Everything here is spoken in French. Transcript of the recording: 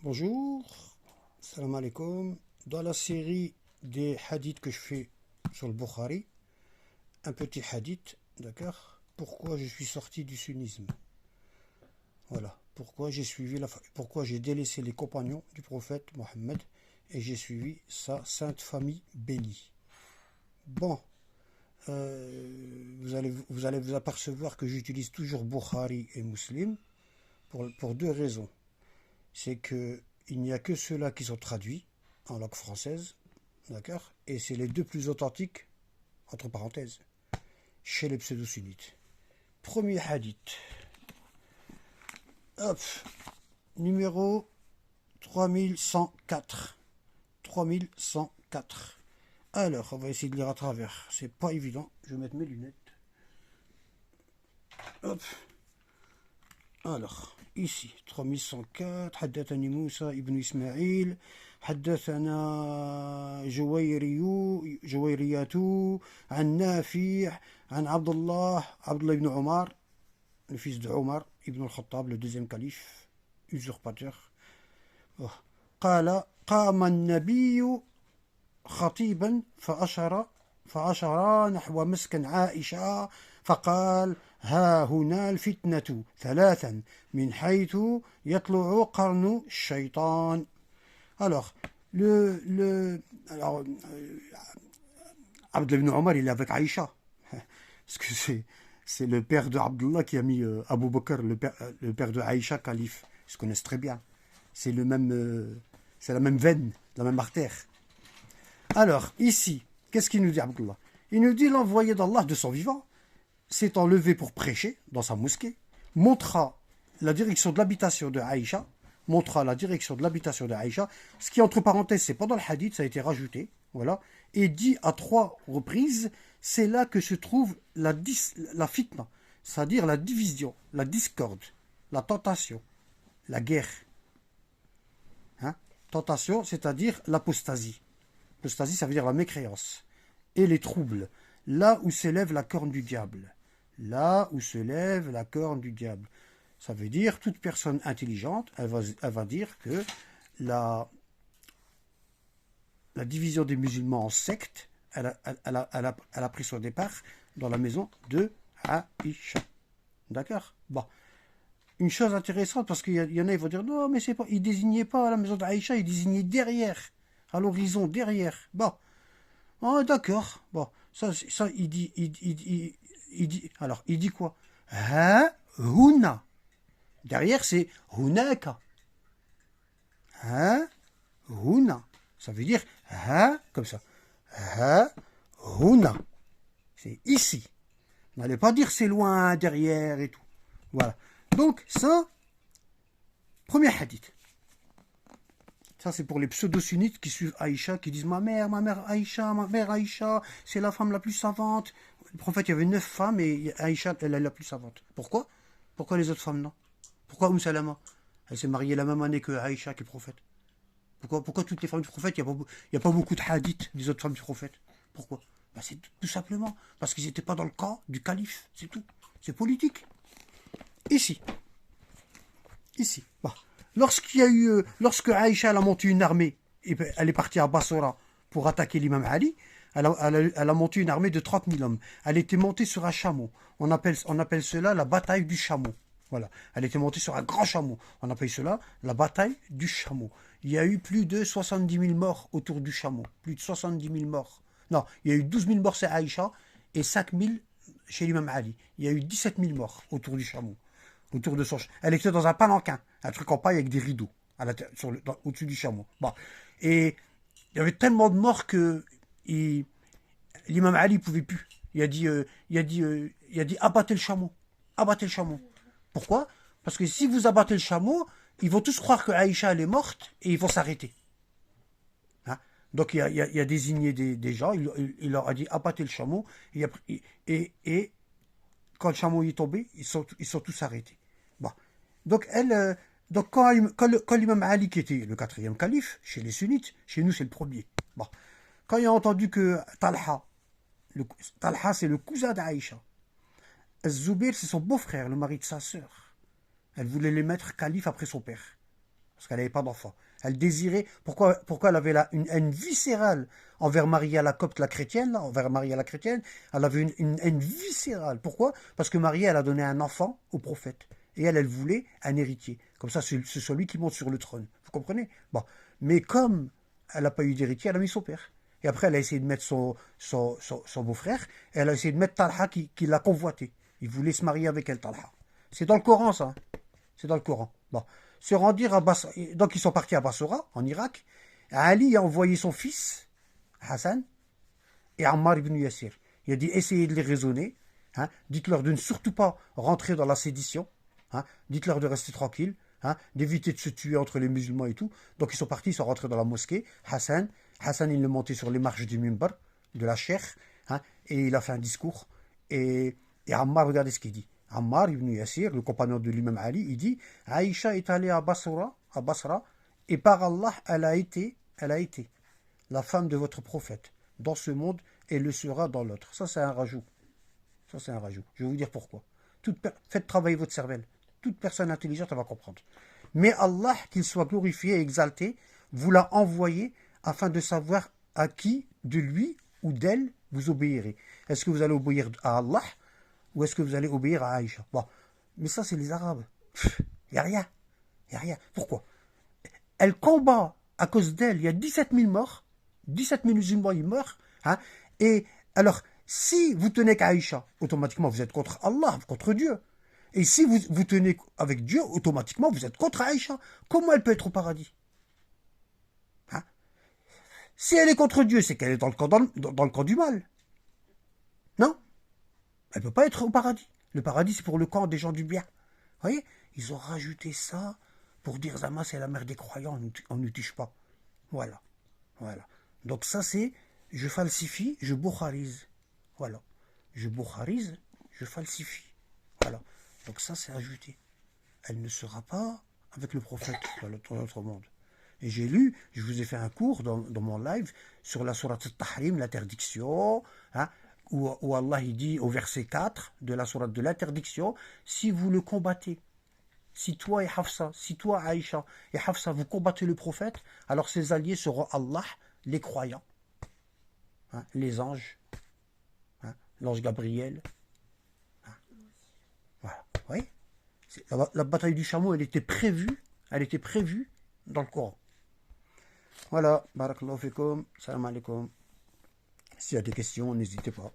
Bonjour, salam alaikum. Dans la série des hadiths que je fais sur le Bukhari, un petit hadith, d'accord? Pourquoi je suis sorti du sunnisme? Voilà, pourquoi j'ai délaissé les compagnons du prophète Mohammed et j'ai suivi sa sainte famille bénie. Bon, vous allez vous apercevoir que j'utilise toujours Bukhari et Muslim pour deux raisons. C'est que il n'y a que ceux-là qui sont traduits en langue française, d'accord? Et c'est les deux plus authentiques, entre parenthèses, chez les pseudo-sunnites. Premier hadith. Hop, numéro 3104. 3104. Alors, on va essayer de lire à travers. C'est pas évident. Je vais mettre mes lunettes. Hop. Alors, ici, 3104, حدثني موسى ابن إسماعيل حدثنا جويريات عن نافع عن عبد الله بن عمر, le fils de Omar ibn al-Khattab, le deuxième calife, usurpateur. قال قام النبي خطيبا فأشار نحو مسكن عائشة فقال ها هنا الفتنة ثلاثا من حيث يطلع قرن الشيطان. Alors, Abdullah ibn Omar, il est avec Aïcha. Parce que c'est le père de Abdullah qui a mis Abu Bakr, le père de Aïcha, calife. Ils se connaissent très bien. C'est la même veine, la même artère. Alors, ici, qu'est-ce qu'il nous dit, Abdullah? Il nous dit l'envoyé d'Allah de son vivant s'est enlevé pour prêcher dans sa mosquée, montra la direction de l'habitation de Aïcha, ce qui, entre parenthèses, c'est pas dans le hadith, ça a été rajouté, voilà, et dit à 3 reprises, c'est là que se trouve la fitna, c'est-à-dire la division, la discorde, la tentation, la guerre. Hein? Tentation, c'est-à-dire l'apostasie. L'apostasie, ça veut dire la mécréance. Et les troubles. Là où s'élève la corne du diable. Là où se lève la corne du diable. Ça veut dire, toute personne intelligente, elle va dire que la division des musulmans en sectes, elle a pris son départ dans la maison de Aïcha. D'accord? Bon. Une chose intéressante, parce qu'il y en a, ils vont dire, non, mais c'est pas, il désignait pas la maison d'Aïcha, il désignait derrière, à l'horizon, derrière. Bon. Oh, d'accord. Bon. Ça, il dit, alors, il dit quoi? Ha, huna. Derrière, c'est hunaka. Ha, huna. Ça veut dire ha, comme ça. Ha, huna. C'est ici. N'allez pas dire c'est loin, derrière et tout. Voilà. Donc, ça, premier hadith. Ça, c'est pour les pseudo-sunnites qui suivent Aïcha, qui disent ma mère Aïcha, c'est la femme la plus savante. Le prophète, il y avait 9 femmes et Aïcha, elle est la plus savante. Pourquoi? Pourquoi les autres femmes, non? Pourquoi Salama? Elle s'est mariée la même année que Aïcha, qui est prophète. Pourquoi toutes les femmes du prophète, il n'y a pas beaucoup de hadiths des autres femmes du prophète? Pourquoi? Ben, c'est tout simplement parce qu'ils n'étaient pas dans le camp du calife, c'est tout. C'est politique. Ici. Bah. Lorsque Aïcha a monté une armée, et elle est partie à Bassora pour attaquer l'imam Ali, elle a monté une armée de 30 000 hommes. Elle était montée sur un chameau. On appelle cela la bataille du chameau. Voilà. Elle était montée sur un grand chameau. On appelle cela la bataille du chameau. Il y a eu plus de 70 000 morts autour du chameau. Plus de 70 000 morts. Non, il y a eu 12 000 morts chez Aïcha et 5 000 chez l'imam Ali. Il y a eu 17 000 morts autour du chameau. Autour de son chameau. Elle était dans un palanquin, un truc en paille avec des rideaux au-dessus du chameau. Bon. Et il y avait tellement de morts que l'imam Ali ne pouvait plus. Il a dit abattez le chameau. Abattez le chameau. Pourquoi? Parce que si vous abattez le chameau, ils vont tous croire que Aïcha elle est morte et ils vont s'arrêter. Hein? Donc il a désigné des gens, il leur a dit abattez le chameau et quand le chameau est tombé, ils sont tous arrêtés. Bon. Donc quand l'imam Ali, qui était le 4e calife, chez les sunnites, chez nous c'est le premier. Bon. Quand il a entendu que Talha c'est le cousin d'Aïcha, Az-Zubair c'est son beau-frère, le mari de sa sœur. Elle voulait les mettre calife après son père. parce qu'elle n'avait pas d'enfant. Elle désirait, pourquoi elle avait une haine viscérale envers Maria la copte, la chrétienne, là, envers Maria la chrétienne, elle avait une haine viscérale. Pourquoi? Parce que Maria, elle a donné un enfant au prophète. Et elle voulait un héritier. Comme ça, c'est celui qui monte sur le trône. Vous comprenez? Bon. Mais comme elle n'a pas eu d'héritier, elle a mis son père. Et après, elle a essayé de mettre son beau-frère, et elle a essayé de mettre Talha qui l'a convoité. Il voulait se marier avec elle, Talha. C'est dans le Coran, ça. C'est dans le Coran. Bon. Se rendir à Basra. Donc, ils sont partis à Bassora, en Irak. Ali a envoyé son fils, Hassan, et Ammar ibn Yassir. Il a dit, essayez de les raisonner. Hein, dites-leur de ne surtout pas rentrer dans la sédition. Hein, dites-leur de rester tranquille. Hein, d'éviter de se tuer entre les musulmans et tout. Donc, ils sont partis, ils sont rentrés dans la mosquée. Hassan, il est monté sur les marches du Mimbar, de la Cheikh, hein, et il a fait un discours. Et Ammar, regardez ce qu'il dit. Ammar ibn Yassir, le compagnon de l'imam Ali, il dit Aïcha est allée à Basra, et par Allah, elle a été la femme de votre prophète dans ce monde et le sera dans l'autre. Ça, c'est un rajout. Ça, c'est un rajout. Je vais vous dire pourquoi. Faites travailler votre cervelle. Toute personne intelligente, elle va comprendre. Mais Allah, qu'il soit glorifié et exalté, vous l'a envoyé afin de savoir à qui, de lui ou d'elle, vous obéirez. Est-ce que vous allez obéir à Allah ou est-ce que vous allez obéir à Aïcha? Bon. Mais ça, c'est les Arabes. Il n'y a rien. Il n'y a rien. Pourquoi? Elle combat à cause d'elle. Il y a 17 000 morts. 17 000 musulmans, ils meurent. Hein? Et alors, si vous tenez qu'à Aïcha, automatiquement, vous êtes contre Allah, contre Dieu. Et si vous tenez avec Dieu, automatiquement, vous êtes contre Aïcha. Comment elle peut être au paradis? Hein? Si elle est contre Dieu, c'est qu'elle est dans le camp du mal. Non? Elle ne peut pas être au paradis. Le paradis, c'est pour le camp des gens du bien. Vous voyez? Ils ont rajouté ça pour dire Zama, c'est la mère des croyants, on ne touche pas. Voilà. Voilà. Donc ça, c'est je falsifie, je boukharise. Voilà. Je boukharise, je falsifie. Voilà. Donc ça, c'est ajouté. Elle ne sera pas avec le prophète dans notre monde. Et j'ai lu, je vous ai fait un cours dans mon live sur la sourate al-Tahrim, l'interdiction, hein, où Allah il dit au verset 4 de la sourate de l'interdiction, si vous le combattez, si toi et Hafsa, si toi Aïcha et Hafsa vous combattez le prophète, alors ses alliés seront Allah, les croyants, hein, les anges, hein, l'ange Gabriel. Hein, voilà, vous voyez, la bataille du chameau, elle était prévue dans le Coran. Voilà, barakallahu fikum, salam alaikum. S'il y a des questions, n'hésitez pas.